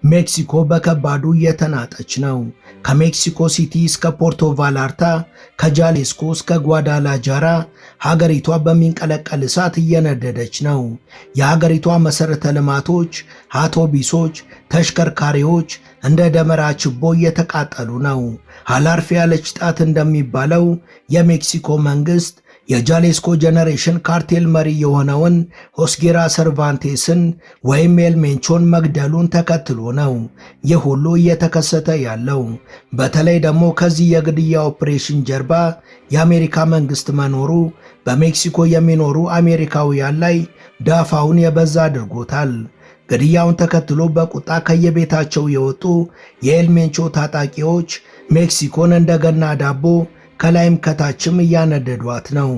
ሜክሲኮ በከባዱ እየተናጠች ነው። ከሜክሲኮ ሲቲ እስከ ፖርቶ ቫላርታ፣ ከጃሌስኮ እስከ ጓዳላጃራ ሀገሪቷ በሚንቀለቀል እሳት እየነደደች ነው። የሀገሪቷ መሰረተ ልማቶች፣ አውቶቡሶች፣ ተሽከርካሪዎች እንደ ደመራ ችቦ እየተቃጠሉ ነው። አላርፍ ያለች ጣት እንደሚባለው የሜክሲኮ መንግስት የጃሌስኮ ጄኔሬሽን ካርቴል መሪ የሆነውን ኦስጌራ ሰርቫንቴስን ወይም ኤል ሜንቾን መግደሉን ተከትሎ ነው ይህ ሁሉ እየተከሰተ ያለው። በተለይ ደግሞ ከዚህ የግድያ ኦፕሬሽን ጀርባ የአሜሪካ መንግስት መኖሩ በሜክሲኮ የሚኖሩ አሜሪካውያን ላይ ዳፋውን የበዛ አድርጎታል። ግድያውን ተከትሎ በቁጣ ከየቤታቸው የወጡ የኤል ሜንቾ ታጣቂዎች ሜክሲኮን እንደገና ዳቦ ከላይም ከታችም እያነደዷት ነው።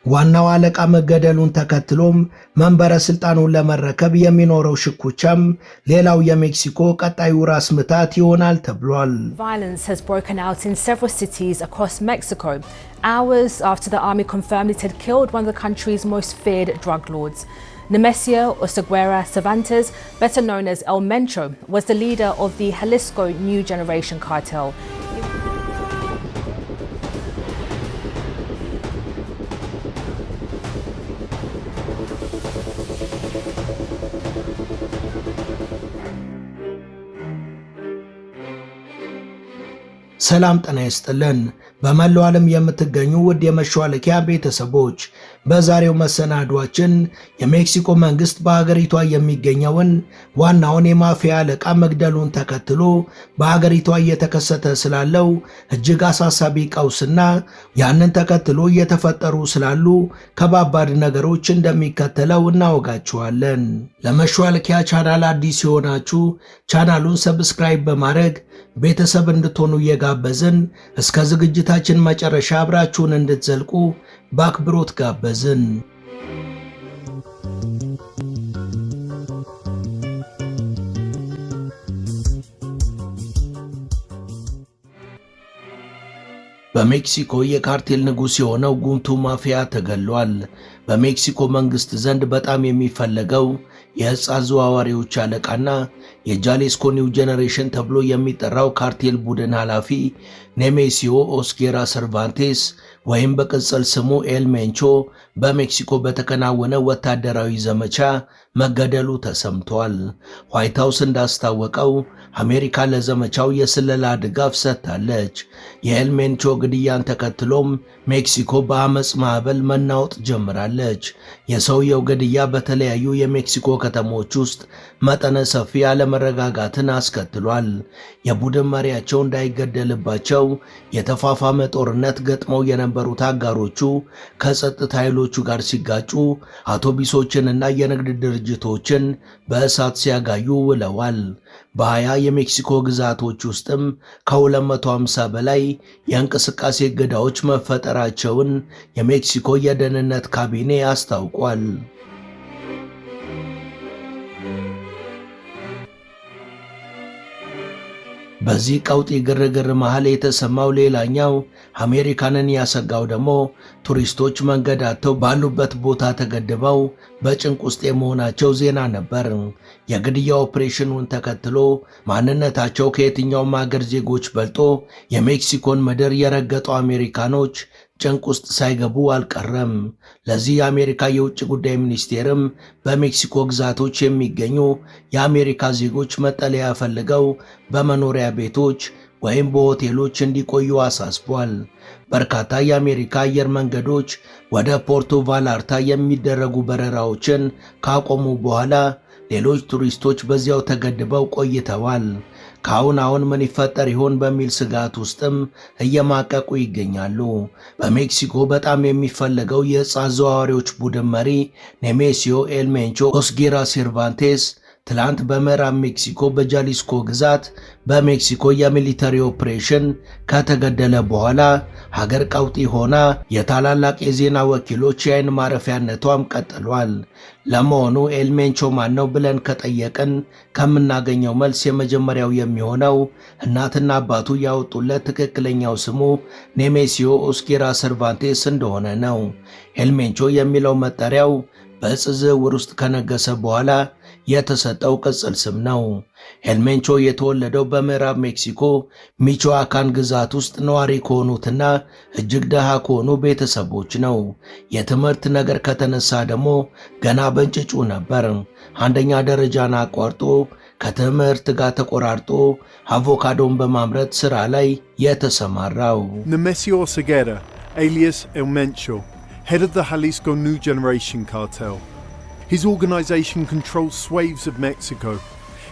ዋናው አለቃ መገደሉን ተከትሎም መንበረ ስልጣኑን ለመረከብ የሚኖረው ሽኩቻም ሌላው የሜክሲኮ ቀጣዩ ራስ ምታት ይሆናል ተብሏል። Violence has broken out in several cities across Mexico, hours after the army confirmed it had killed one of the country's most feared drug lords. Nemesio Oseguera Cervantes, better known as El Mencho, was the leader of the Jalisco New Generation cartel. ሰላም ጤና ይስጥልን። በመላው ዓለም የምትገኙ ውድ የመሿለኪያ ቤተሰቦች በዛሬው መሰናዷችን የሜክሲኮ መንግስት በሀገሪቷ የሚገኘውን ዋናውን የማፊያ አለቃ መግደሉን ተከትሎ በሀገሪቷ እየተከሰተ ስላለው እጅግ አሳሳቢ ቀውስና ያንን ተከትሎ እየተፈጠሩ ስላሉ ከባባድ ነገሮች እንደሚከተለው እናወጋችኋለን። ለመሿለኪያ ቻናል አዲስ የሆናችሁ ቻናሉን ሰብስክራይብ በማድረግ ቤተሰብ እንድትሆኑ እየጋበዝን እስከ ዝግጅታችን መጨረሻ አብራችሁን እንድትዘልቁ በአክብሮት ጋበዝን። በሜክሲኮ የካርቴል ንጉስ የሆነው ጉምቱ ማፊያ ተገሏል። በሜክሲኮ መንግስት ዘንድ በጣም የሚፈለገው የዕፅ አዘዋዋሪዎች አለቃና የጃሌስኮ ኒው ጄኔሬሽን ተብሎ የሚጠራው ካርቴል ቡድን ኃላፊ ኔሜሲዮ ኦስጌራ ሰርቫንቴስ ወይም በቅጽል ስሙ ኤል ሜንቾ በሜክሲኮ በተከናወነ ወታደራዊ ዘመቻ መገደሉ ተሰምቷል። ዋይት ሃውስ እንዳስታወቀው አሜሪካ ለዘመቻው የስለላ ድጋፍ ሰጥታለች። የኤል ሜንቾ ግድያን ተከትሎም ሜክሲኮ በአመጽ ማዕበል መናወጥ ጀምራለች። የሰውየው ግድያ በተለያዩ የሜክሲኮ ከተሞች ውስጥ መጠነ ሰፊ አለመረጋጋትን አስከትሏል። የቡድን መሪያቸው እንዳይገደልባቸው የተፋፋመ ጦርነት ገጥመው የነበሩት አጋሮቹ ከጸጥታ ኃይሎቹ ጋር ሲጋጩ አውቶቡሶችንና የንግድ ድርጅቶችን በእሳት ሲያጋዩ ውለዋል። በ20 የሜክሲኮ ግዛቶች ውስጥም ከ250 በላይ የእንቅስቃሴ እገዳዎች መፈጠራቸውን የሜክሲኮ የደህንነት ካቢኔ አስታውቋል። በዚህ ቀውጢ ግርግር መሃል የተሰማው ሌላኛው አሜሪካንን ያሰጋው ደግሞ ቱሪስቶች መንገድ አጥተው ባሉበት ቦታ ተገድበው በጭንቅ ውስጥ የመሆናቸው ዜና ነበር። የግድያ ኦፕሬሽኑን ተከትሎ ማንነታቸው ከየትኛውም አገር ዜጎች በልጦ የሜክሲኮን ምድር የረገጡ አሜሪካኖች ጭንቅ ውስጥ ሳይገቡ አልቀረም። ለዚህ የአሜሪካ የውጭ ጉዳይ ሚኒስቴርም በሜክሲኮ ግዛቶች የሚገኙ የአሜሪካ ዜጎች መጠለያ ፈልገው በመኖሪያ ቤቶች ወይም በሆቴሎች እንዲቆዩ አሳስቧል። በርካታ የአሜሪካ አየር መንገዶች ወደ ፖርቶ ቫላርታ የሚደረጉ በረራዎችን ካቆሙ በኋላ ሌሎች ቱሪስቶች በዚያው ተገድበው ቆይተዋል። አሁን ምን ይፈጠር ይሆን በሚል ስጋት ውስጥም እየማቀቁ ይገኛሉ። በሜክሲኮ በጣም የሚፈለገው የዕፅ አዘዋዋሪዎች ቡድን መሪ ኔሜሲዮ ኤል ሜንቾ ኦስጌራ ሴርቫንቴስ ትላንት በምዕራብ ሜክሲኮ በጃሊስኮ ግዛት በሜክሲኮ የሚሊተሪ ኦፕሬሽን ከተገደለ በኋላ ሀገር ቀውጢ ሆና የታላላቅ የዜና ወኪሎች የዓይን ማረፊያነቷም ቀጥሏል። ለመሆኑ ኤል ሜንቾ ማን ነው ብለን ከጠየቅን ከምናገኘው መልስ የመጀመሪያው የሚሆነው እናትና አባቱ ያወጡለት ትክክለኛው ስሙ ኔሜሲዮ ኦስጌራ ሰርቫንቴስ እንደሆነ ነው። ኤል ሜንቾ የሚለው መጠሪያው በዕፅ ዝውውር ውስጥ ከነገሰ በኋላ የተሰጠው ቅጽል ስም ነው። ኤልሜንቾ የተወለደው በምዕራብ ሜክሲኮ ሚቾአካን ግዛት ውስጥ ነዋሪ ከሆኑትና እጅግ ደሃ ከሆኑ ቤተሰቦች ነው። የትምህርት ነገር ከተነሳ ደግሞ ገና በእንጭጩ ነበር። አንደኛ ደረጃን አቋርጦ ከትምህርት ጋር ተቆራርጦ አቮካዶን በማምረት ሥራ ላይ የተሰማራው Nemesio Oseguera, alias El Mencho, head of the Jalisco New Generation cartel. His organization controls swathes of Mexico,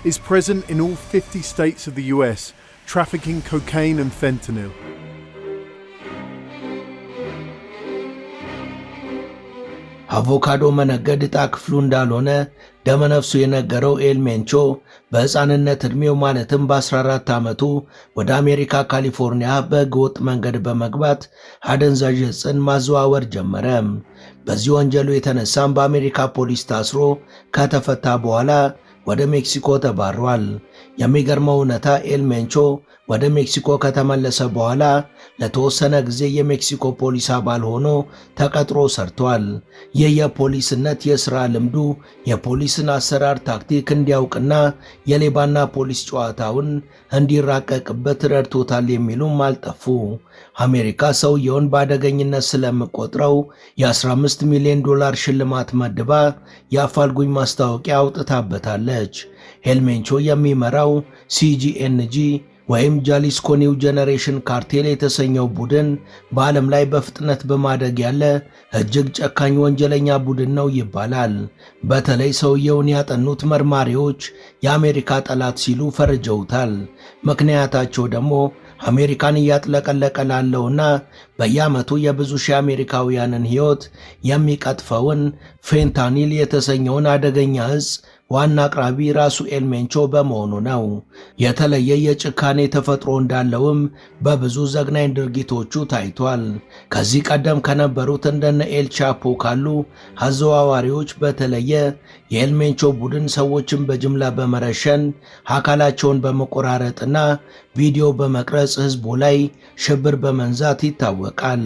is present in all 50 states of the US, trafficking cocaine and fentanyl. አቮካዶ መነገድ ዕጣ ክፍሉ እንዳልሆነ ደመነፍሱ የነገረው ኤልሜንቾ በሕፃንነት ዕድሜው ማለትም በ14 ዓመቱ ወደ አሜሪካ ካሊፎርኒያ በሕገወጥ መንገድ በመግባት አደንዛዥ ዕፅን ማዘዋወር ጀመረ። በዚህ ወንጀሉ የተነሳም በአሜሪካ ፖሊስ ታስሮ ከተፈታ በኋላ ወደ ሜክሲኮ ተባሯል። የሚገርመው እውነታ ኤልሜንቾ ወደ ሜክሲኮ ከተመለሰ በኋላ ለተወሰነ ጊዜ የሜክሲኮ ፖሊስ አባል ሆኖ ተቀጥሮ ሰርቷል። ይህ የፖሊስነት የሥራ ልምዱ የፖሊስን አሰራር ታክቲክ እንዲያውቅና የሌባና ፖሊስ ጨዋታውን እንዲራቀቅበት ረድቶታል የሚሉም አልጠፉ። አሜሪካ ሰውየውን በአደገኝነት ስለምቆጥረው የ15 ሚሊዮን ዶላር ሽልማት መድባ የአፋልጉኝ ማስታወቂያ አውጥታበታለች። ኤልሜንቾ የሚመራው ሲጂኤንጂ ወይም ጃሊስኮ ኒው ጄኔሬሽን ካርቴል የተሰኘው ቡድን በዓለም ላይ በፍጥነት በማደግ ያለ እጅግ ጨካኝ ወንጀለኛ ቡድን ነው ይባላል። በተለይ ሰውየውን ያጠኑት መርማሪዎች የአሜሪካ ጠላት ሲሉ ፈርጀውታል። ምክንያታቸው ደግሞ አሜሪካን እያጥለቀለቀ ላለውና በየዓመቱ የብዙ ሺህ አሜሪካውያንን ሕይወት የሚቀጥፈውን ፌንታኒል የተሰኘውን አደገኛ ዕፅ ዋና አቅራቢ ራሱ ኤልሜንቾ በመሆኑ ነው። የተለየ የጭካኔ ተፈጥሮ እንዳለውም በብዙ ዘግናኝ ድርጊቶቹ ታይቷል። ከዚህ ቀደም ከነበሩት እንደነ ኤል ቻፖ ካሉ አዘዋዋሪዎች በተለየ የኤልሜንቾ ቡድን ሰዎችን በጅምላ በመረሸን አካላቸውን በመቆራረጥና ቪዲዮ በመቅረጽ ሕዝቡ ላይ ሽብር በመንዛት ይታወቃል።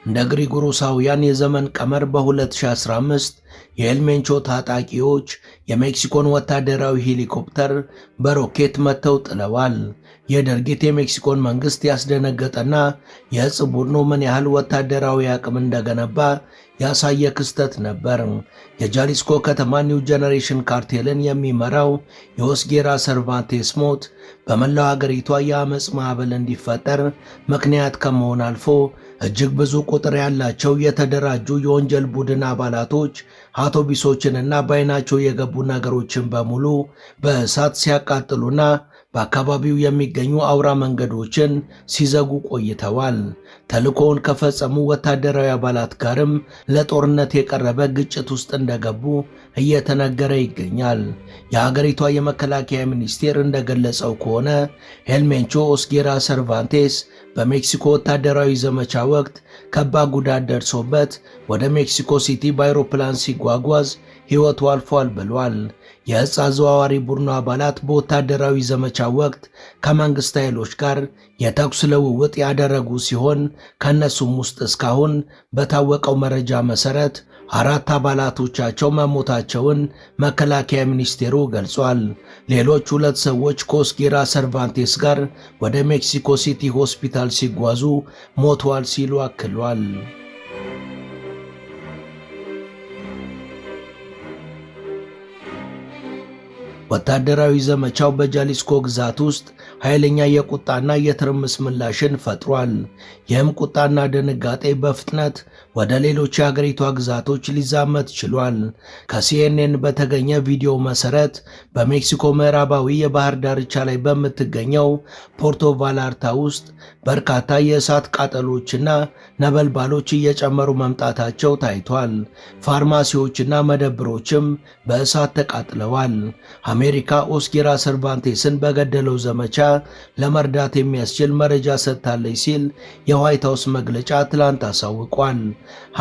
እንደ ግሪጎሮሳውያን የዘመን ቀመር በ2015 የኤልሜንቾ ታጣቂዎች የሜክሲኮን ወታደራዊ ሄሊኮፕተር በሮኬት መተው ጥለዋል። ይህ ድርጊት የሜክሲኮን መንግስት ያስደነገጠና የዕፅ ቡድኑ ምን ያህል ወታደራዊ አቅም እንደገነባ ያሳየ ክስተት ነበር። የጃሊስኮ ከተማ ኒው ጄኔሬሽን ካርቴልን የሚመራው የኦስጌራ ሰርቫንቴስ ሞት በመላው አገሪቷ የአመፅ ማዕበል እንዲፈጠር ምክንያት ከመሆን አልፎ እጅግ ብዙ ቁጥር ያላቸው የተደራጁ የወንጀል ቡድን አባላቶች አውቶቡሶችንና በዓይናቸው የገቡ ነገሮችን በሙሉ በእሳት ሲያቃጥሉና በአካባቢው የሚገኙ አውራ መንገዶችን ሲዘጉ ቆይተዋል። ተልእኮውን ከፈጸሙ ወታደራዊ አባላት ጋርም ለጦርነት የቀረበ ግጭት ውስጥ እንደገቡ እየተነገረ ይገኛል። የሀገሪቷ የመከላከያ ሚኒስቴር እንደገለጸው ከሆነ ኤልሜንቾ ኦስጌራ ሰርቫንቴስ በሜክሲኮ ወታደራዊ ዘመቻ ወቅት ከባድ ጉዳት ደርሶበት ወደ ሜክሲኮ ሲቲ በአውሮፕላን ሲጓጓዝ ሕይወቱ አልፏል ብሏል። የዕፅ አዘዋዋሪ ቡድኑ አባላት በወታደራዊ ዘመቻ ወቅት ከመንግሥት ኃይሎች ጋር የተኩስ ልውውጥ ያደረጉ ሲሆን ከእነሱም ውስጥ እስካሁን በታወቀው መረጃ መሠረት 4 አባላቶቻቸው መሞታቸውን መከላከያ ሚኒስቴሩ ገልጿል። ሌሎች 2 ሰዎች ከኦስጌራ ሰርቫንቴስ ጋር ወደ ሜክሲኮ ሲቲ ሆስፒታል ሲጓዙ ሞተዋል ሲሉ አክሏል። ወታደራዊ ዘመቻው በጃሊስኮ ግዛት ውስጥ ኃይለኛ የቁጣና የትርምስ ምላሽን ፈጥሯል። ይህም ቁጣና ድንጋጤ በፍጥነት ወደ ሌሎች የአገሪቷ ግዛቶች ሊዛመት ችሏል። ከሲኤንኤን በተገኘ ቪዲዮ መሠረት በሜክሲኮ ምዕራባዊ የባህር ዳርቻ ላይ በምትገኘው ፖርቶ ቫላርታ ውስጥ በርካታ የእሳት ቃጠሎችና ነበልባሎች እየጨመሩ መምጣታቸው ታይቷል። ፋርማሲዎችና መደብሮችም በእሳት ተቃጥለዋል። አሜሪካ ኦስጌራ ሰርቫንቴስን በገደለው ዘመቻ ለመርዳት የሚያስችል መረጃ ሰጥታለች ሲል የዋይት ሃውስ መግለጫ ትላንት አሳውቋል።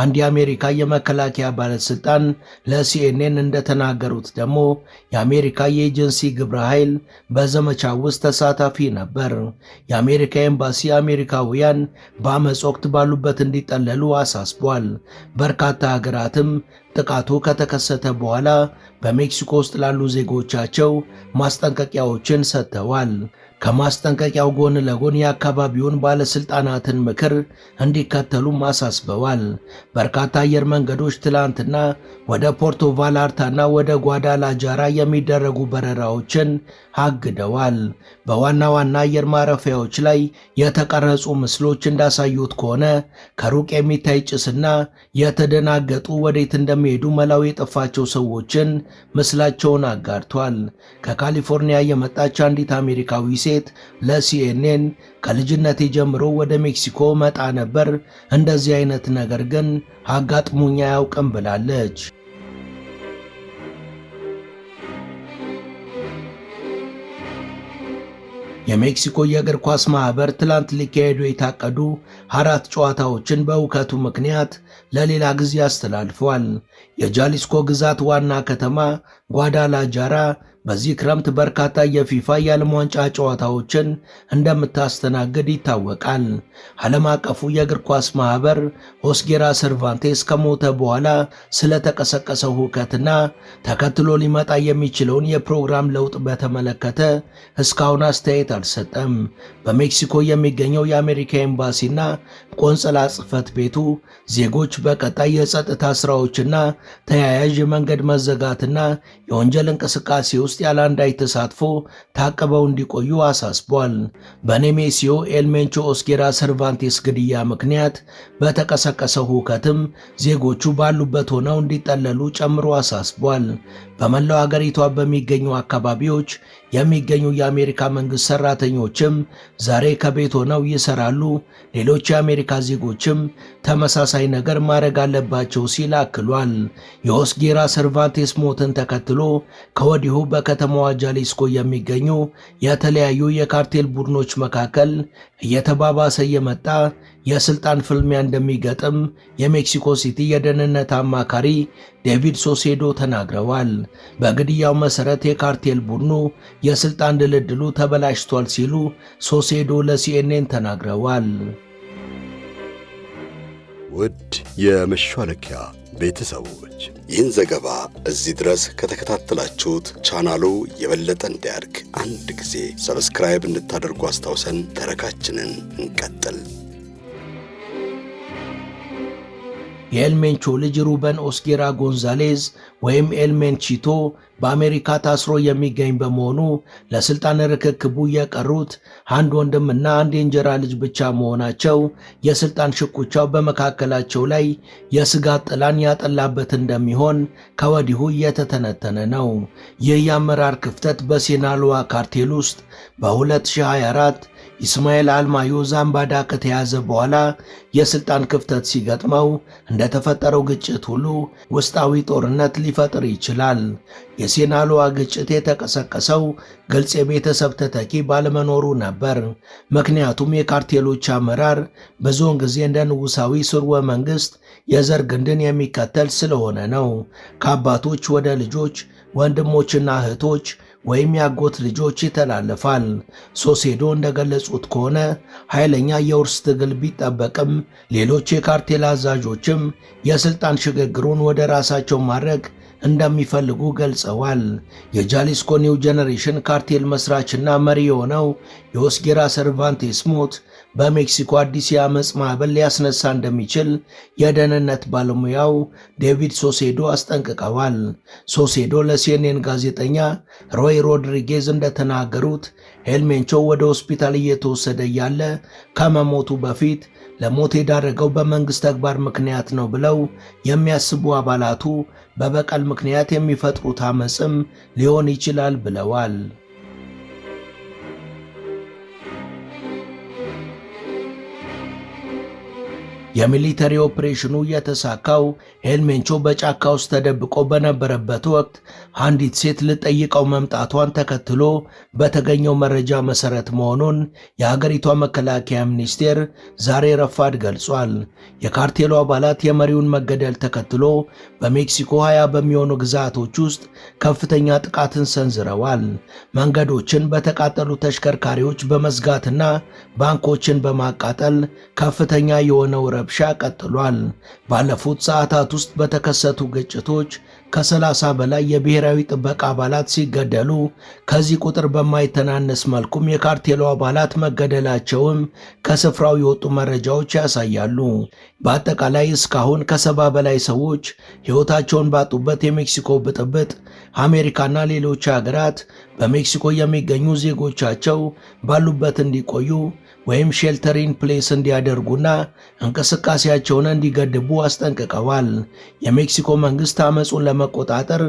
አንድ የአሜሪካ የመከላከያ ባለስልጣን ለሲኤንኤን እንደተናገሩት ደግሞ የአሜሪካ የኤጀንሲ ግብረ ኃይል በዘመቻ ውስጥ ተሳታፊ ነበር። የአሜሪካ ኤምባሲ አሜሪካውያን በአመፅ ወቅት ባሉበት እንዲጠለሉ አሳስቧል። በርካታ ሀገራትም ጥቃቱ ከተከሰተ በኋላ በሜክሲኮ ውስጥ ላሉ ዜጎቻቸው ማስጠንቀቂያዎችን ሰጥተዋል። ከማስጠንቀቂያው ጎን ለጎን የአካባቢውን ባለስልጣናትን ምክር እንዲከተሉም አሳስበዋል። በርካታ አየር መንገዶች ትላንትና ወደ ፖርቶ ቫላርታና ወደ ጓዳላጃራ የሚደረጉ በረራዎችን አግደዋል። በዋና ዋና አየር ማረፊያዎች ላይ የተቀረጹ ምስሎች እንዳሳዩት ከሆነ ከሩቅ የሚታይ ጭስና የተደናገጡ ወዴት እንደሚሄዱ መላው የጠፋቸው ሰዎችን ምስላቸውን አጋርቷል። ከካሊፎርኒያ የመጣች አንዲት አሜሪካዊ ሴት ለሲኤንኤን ከልጅነቴ ጀምሮ ወደ ሜክሲኮ መጣ ነበር፣ እንደዚህ አይነት ነገር ግን አጋጥሞኝ አያውቅም ብላለች። የሜክሲኮ የእግር ኳስ ማህበር ትላንት ሊካሄዱ የታቀዱ 4 ጨዋታዎችን በውከቱ ምክንያት ለሌላ ጊዜ አስተላልፏል። የጃሊስኮ ግዛት ዋና ከተማ ጓዳላጃራ በዚህ ክረምት በርካታ የፊፋ የዓለም ዋንጫ ጨዋታዎችን እንደምታስተናግድ ይታወቃል። ዓለም አቀፉ የእግር ኳስ ማህበር ኦስጌራ ሰርቫንቴስ ከሞተ በኋላ ስለተቀሰቀሰው ሁከትና ተከትሎ ሊመጣ የሚችለውን የፕሮግራም ለውጥ በተመለከተ እስካሁን አስተያየት አልሰጠም። በሜክሲኮ የሚገኘው የአሜሪካ ኤምባሲና ቆንጽላ ጽሕፈት ቤቱ ዜጎች በቀጣይ የጸጥታ ስራዎችና ተያያዥ የመንገድ መዘጋትና የወንጀል እንቅስቃሴ ውስጥ ያለ አንዳች ተሳትፎ ታቅበው እንዲቆዩ አሳስቧል። በኔሜሲዮ ኤልሜንቾ ኦስጌራ ሰርቫንቴስ ግድያ ምክንያት በተቀሰቀሰው ሁከትም ዜጎቹ ባሉበት ሆነው እንዲጠለሉ ጨምሮ አሳስቧል። በመላው አገሪቷ በሚገኙ አካባቢዎች የሚገኙ የአሜሪካ መንግስት ሰራተኞችም ዛሬ ከቤት ሆነው ይሰራሉ፣ ሌሎች የአሜሪካ ዜጎችም ተመሳሳይ ነገር ማድረግ አለባቸው ሲል አክሏል። የኦስጌራ ሰርቫንቴስ ሞትን ተከትሎ ከወዲሁ በከተማዋ ጃሊስኮ የሚገኙ የተለያዩ የካርቴል ቡድኖች መካከል እየተባባሰ የመጣ የስልጣን ፍልሚያ እንደሚገጥም የሜክሲኮ ሲቲ የደህንነት አማካሪ ዴቪድ ሶሴዶ ተናግረዋል። በግድያው መሰረት የካርቴል ቡድኑ የስልጣን ድልድሉ ተበላሽቷል ሲሉ ሶሴዶ ለሲኤንኤን ተናግረዋል። ውድ የመሿለኪያ ቤተሰቦች ይህን ዘገባ እዚህ ድረስ ከተከታተላችሁት ቻናሉ የበለጠ እንዲያድግ አንድ ጊዜ ሰብስክራይብ እንድታደርጉ አስታውሰን ተረካችንን እንቀጥል። የኤልሜንቾ ልጅ ሩበን ኦስጌራ ጎንዛሌዝ ወይም ኤልሜንቺቶ በአሜሪካ ታስሮ የሚገኝ በመሆኑ ለስልጣን ርክክቡ የቀሩት አንድ ወንድምና አንድ የእንጀራ ልጅ ብቻ መሆናቸው የስልጣን ሽኩቻው በመካከላቸው ላይ የስጋት ጥላን ያጠላበት እንደሚሆን ከወዲሁ እየተተነተነ ነው። ይህ የአመራር ክፍተት በሲናሎዋ ካርቴል ውስጥ በ2024 ኢስማኤል አልማዮ ዛምባዳ ከተያዘ በኋላ የስልጣን ክፍተት ሲገጥመው እንደተፈጠረው ግጭት ሁሉ ውስጣዊ ጦርነት ሊፈጥር ይችላል። የሲናሎዋ ግጭት የተቀሰቀሰው ግልጽ የቤተሰብ ተተኪ ባለመኖሩ ነበር። ምክንያቱም የካርቴሎች አመራር ብዙውን ጊዜ እንደ ንጉሳዊ ስርወ መንግስት የዘር ግንድን የሚከተል ስለሆነ ነው። ከአባቶች ወደ ልጆች፣ ወንድሞችና እህቶች ወይም ያጎት ልጆች ይተላለፋል። ሶሴዶ እንደገለጹት ከሆነ ኃይለኛ የውርስ ትግል ቢጠበቅም ሌሎች የካርቴል አዛዦችም የስልጣን ሽግግሩን ወደ ራሳቸው ማድረግ እንደሚፈልጉ ገልጸዋል። የጃሊስኮ ኒው ጄኔሬሽን ካርቴል መስራችና መሪ የሆነው የኦስጌራ ሰርቫንቴስ ሞት በሜክሲኮ አዲስ የአመፅ ማዕበል ሊያስነሳ እንደሚችል የደህንነት ባለሙያው ዴቪድ ሶሴዶ አስጠንቅቀዋል። ሶሴዶ ለሲኤንኤን ጋዜጠኛ ሮይ ሮድሪጌዝ እንደተናገሩት ኤልሜንቾ ወደ ሆስፒታል እየተወሰደ ያለ ከመሞቱ በፊት ለሞት የዳረገው በመንግስት ተግባር ምክንያት ነው ብለው የሚያስቡ አባላቱ በበቀል ምክንያት የሚፈጥሩት አመፅም ሊሆን ይችላል ብለዋል። የሚሊተሪ ኦፕሬሽኑ የተሳካው ሄልሜንቾ በጫካ ውስጥ ተደብቆ በነበረበት ወቅት አንዲት ሴት ልጠይቀው መምጣቷን ተከትሎ በተገኘው መረጃ መሰረት መሆኑን የሀገሪቷ መከላከያ ሚኒስቴር ዛሬ ረፋድ ገልጿል። የካርቴሉ አባላት የመሪውን መገደል ተከትሎ በሜክሲኮ 20 በሚሆኑ ግዛቶች ውስጥ ከፍተኛ ጥቃትን ሰንዝረዋል። መንገዶችን በተቃጠሉ ተሽከርካሪዎች በመዝጋትና ባንኮችን በማቃጠል ከፍተኛ የሆነው ረብሻ ቀጥሏል። ባለፉት ሰዓታት ውስጥ በተከሰቱ ግጭቶች ከ30 በላይ የብሔራዊ ጥበቃ አባላት ሲገደሉ ከዚህ ቁጥር በማይተናነስ መልኩም የካርቴሉ አባላት መገደላቸውም ከስፍራው የወጡ መረጃዎች ያሳያሉ። በአጠቃላይ እስካሁን ከ70 በላይ ሰዎች ሕይወታቸውን ባጡበት የሜክሲኮ ብጥብጥ አሜሪካና ሌሎች ሀገራት በሜክሲኮ የሚገኙ ዜጎቻቸው ባሉበት እንዲቆዩ ወይም ሼልተር ኢን ፕሌስ እንዲያደርጉና እንቅስቃሴያቸውን እንዲገድቡ አስጠንቅቀዋል። የሜክሲኮ መንግስት አመጹን ለመቆጣጠር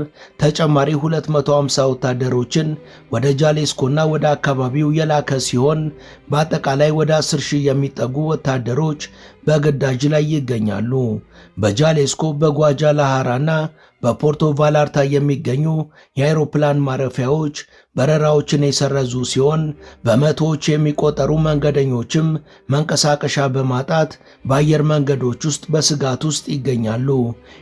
ተጨማሪ 250 ወታደሮችን ወደ ጃሌስኮና ወደ አካባቢው የላከ ሲሆን በአጠቃላይ ወደ 10,000 የሚጠጉ ወታደሮች በግዳጅ ላይ ይገኛሉ። በጃሌስኮ በጓጃላሃራና በፖርቶ ቫላርታ የሚገኙ የአውሮፕላን ማረፊያዎች በረራዎችን የሰረዙ ሲሆን በመቶዎች የሚቆጠሩ መንገደኞችም መንቀሳቀሻ በማጣት በአየር መንገዶች ውስጥ በስጋት ውስጥ ይገኛሉ።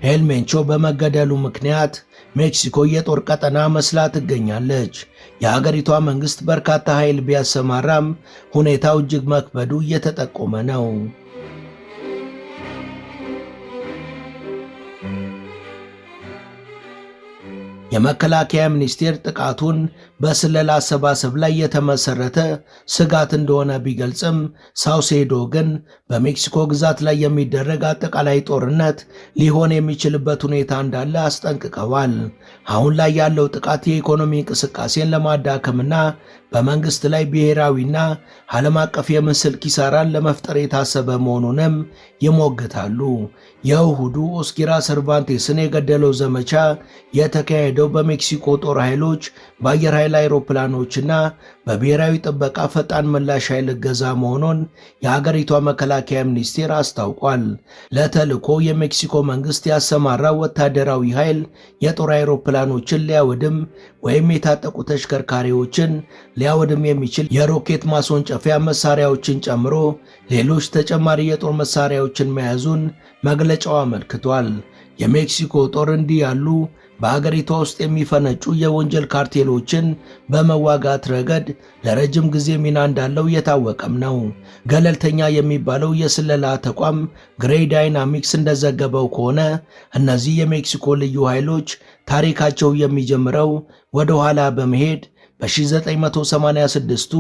ሄልሜንቾ በመገደሉ ምክንያት ሜክሲኮ የጦር ቀጠና መስላ ትገኛለች። የሀገሪቷ መንግስት በርካታ ኃይል ቢያሰማራም ሁኔታው እጅግ መክበዱ እየተጠቆመ ነው። የመከላከያ ሚኒስቴር ጥቃቱን በስለላ አሰባሰብ ላይ የተመሰረተ ስጋት እንደሆነ ቢገልጽም ሳውሴዶ ግን በሜክሲኮ ግዛት ላይ የሚደረግ አጠቃላይ ጦርነት ሊሆን የሚችልበት ሁኔታ እንዳለ አስጠንቅቀዋል። አሁን ላይ ያለው ጥቃት የኢኮኖሚ እንቅስቃሴን ለማዳከምና በመንግስት ላይ ብሔራዊና ዓለም አቀፍ የምስል ኪሳራን ለመፍጠር የታሰበ መሆኑንም ይሞግታሉ። የእሁዱ ኦስኪራ ሰርቫንቴስን የገደለው ዘመቻ የተካሄደው በሜክሲኮ ጦር ኃይሎች በአየር ኃይል አውሮፕላኖችና በብሔራዊ ጥበቃ ፈጣን ምላሽ ኃይል እገዛ መሆኑን የሀገሪቷ መከላከያ ሚኒስቴር አስታውቋል። ለተልዕኮ የሜክሲኮ መንግስት ያሰማራው ወታደራዊ ኃይል የጦር አውሮፕላኖችን ሊያወድም ወይም የታጠቁ ተሽከርካሪዎችን ሊያወድም የሚችል የሮኬት ማስወንጨፊያ መሳሪያዎችን ጨምሮ ሌሎች ተጨማሪ የጦር መሳሪያዎችን መያዙን መግለጫው አመልክቷል። የሜክሲኮ ጦር እንዲህ ያሉ በአገሪቷ ውስጥ የሚፈነጩ የወንጀል ካርቴሎችን በመዋጋት ረገድ ለረጅም ጊዜ ሚና እንዳለው የታወቀም ነው። ገለልተኛ የሚባለው የስለላ ተቋም ግሬይ ዳይናሚክስ እንደዘገበው ከሆነ እነዚህ የሜክሲኮ ልዩ ኃይሎች ታሪካቸው የሚጀምረው ወደ ኋላ በመሄድ በ1986ቱ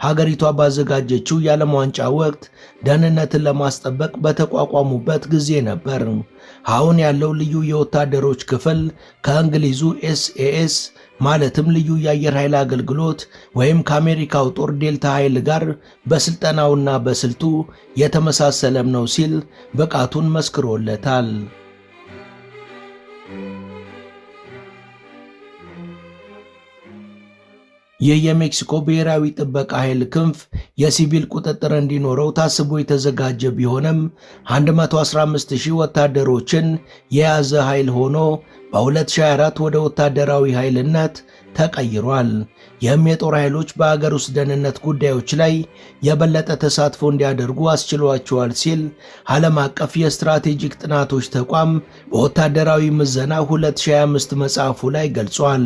ሀገሪቷ ባዘጋጀችው የዓለም ዋንጫ ወቅት ደህንነትን ለማስጠበቅ በተቋቋሙበት ጊዜ ነበር። አሁን ያለው ልዩ የወታደሮች ክፍል ከእንግሊዙ SAS ማለትም ልዩ የአየር ኃይል አገልግሎት ወይም ከአሜሪካው ጦር ዴልታ ኃይል ጋር በስልጠናውና በስልቱ የተመሳሰለም ነው ሲል ብቃቱን መስክሮለታል። ይህ የሜክሲኮ ብሔራዊ ጥበቃ ኃይል ክንፍ የሲቪል ቁጥጥር እንዲኖረው ታስቦ የተዘጋጀ ቢሆንም 115,000 ወታደሮችን የያዘ ኃይል ሆኖ በ2024 ወደ ወታደራዊ ኃይልነት ተቀይሯል። ይህም የጦር ኃይሎች በአገር ውስጥ ደህንነት ጉዳዮች ላይ የበለጠ ተሳትፎ እንዲያደርጉ አስችሏቸዋል ሲል ዓለም አቀፍ የስትራቴጂክ ጥናቶች ተቋም በወታደራዊ ምዘና 2025 መጽሐፉ ላይ ገልጿል።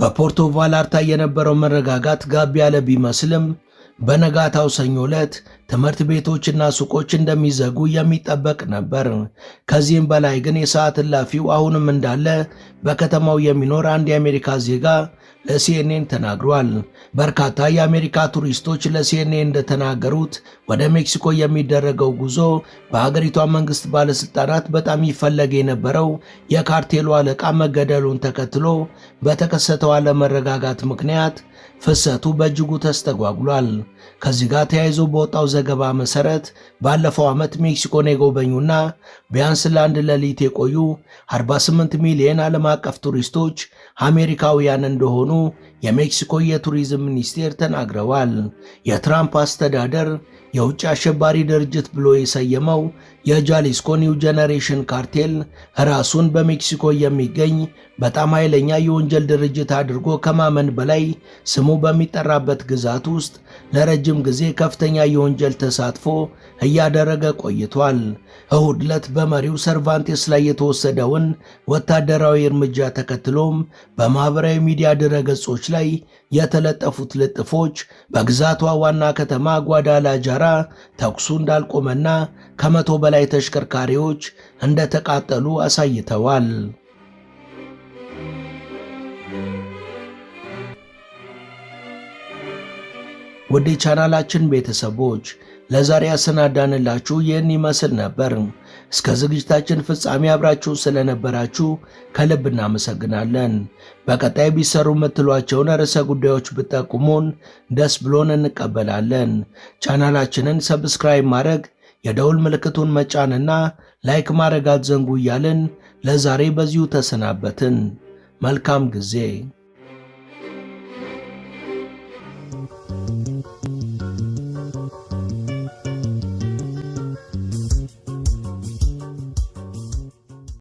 በፖርቶ ቫላርታ የነበረው መረጋጋት ጋብ ያለ ቢመስልም በነጋታው ሰኞ ዕለት ትምህርት ቤቶችና ሱቆች እንደሚዘጉ የሚጠበቅ ነበር። ከዚህም በላይ ግን የሰዓት እላፊው አሁንም እንዳለ በከተማው የሚኖር አንድ የአሜሪካ ዜጋ ለሲኤንኤን ተናግሯል። በርካታ የአሜሪካ ቱሪስቶች ለሲኤንኤን እንደተናገሩት ወደ ሜክሲኮ የሚደረገው ጉዞ በሀገሪቷ መንግስት ባለስልጣናት በጣም ይፈለግ የነበረው የካርቴሉ አለቃ መገደሉን ተከትሎ በተከሰተው አለመረጋጋት ምክንያት ፍሰቱ በእጅጉ ተስተጓጉሏል። ከዚህ ጋር ተያይዞ በወጣው ዘገባ መሰረት ባለፈው ዓመት ሜክሲኮን የጎበኙና ቢያንስ ለአንድ ሌሊት የቆዩ 48 ሚሊዮን ዓለም አቀፍ ቱሪስቶች አሜሪካውያን እንደሆኑ የሜክሲኮ የቱሪዝም ሚኒስቴር ተናግረዋል። የትራምፕ አስተዳደር የውጭ አሸባሪ ድርጅት ብሎ የሰየመው የጃሊስኮ ኒው ጄኔሬሽን ካርቴል ራሱን በሜክሲኮ የሚገኝ በጣም ኃይለኛ የወንጀል ድርጅት አድርጎ ከማመን በላይ ስሙ በሚጠራበት ግዛት ውስጥ ለረጅም ጊዜ ከፍተኛ የወንጀል ተሳትፎ እያደረገ ቆይቷል። እሁድ ዕለት በመሪው ሰርቫንቴስ ላይ የተወሰደውን ወታደራዊ እርምጃ ተከትሎም በማህበራዊ ሚዲያ ድረገጾች ላይ የተለጠፉት ልጥፎች በግዛቷ ዋና ከተማ ጓዳላጃራ ተኩሱ እንዳልቆመና ከመቶ በላይ ተሽከርካሪዎች እንደተቃጠሉ አሳይተዋል። ወደ ቻናላችን ቤተሰቦች ለዛሬ ያሰናዳንላችሁ ይህን ይመስል ነበር። እስከ ዝግጅታችን ፍጻሜ አብራችሁ ስለነበራችሁ ከልብ እናመሰግናለን። በቀጣይ ቢሰሩ የምትሏቸውን ርዕሰ ጉዳዮች ብትጠቁሙን ደስ ብሎን እንቀበላለን። ቻናላችንን ሰብስክራይብ ማድረግ፣ የደውል ምልክቱን መጫንና ላይክ ማድረግ አትዘንጉ እያልን ለዛሬ በዚሁ ተሰናበትን። መልካም ጊዜ።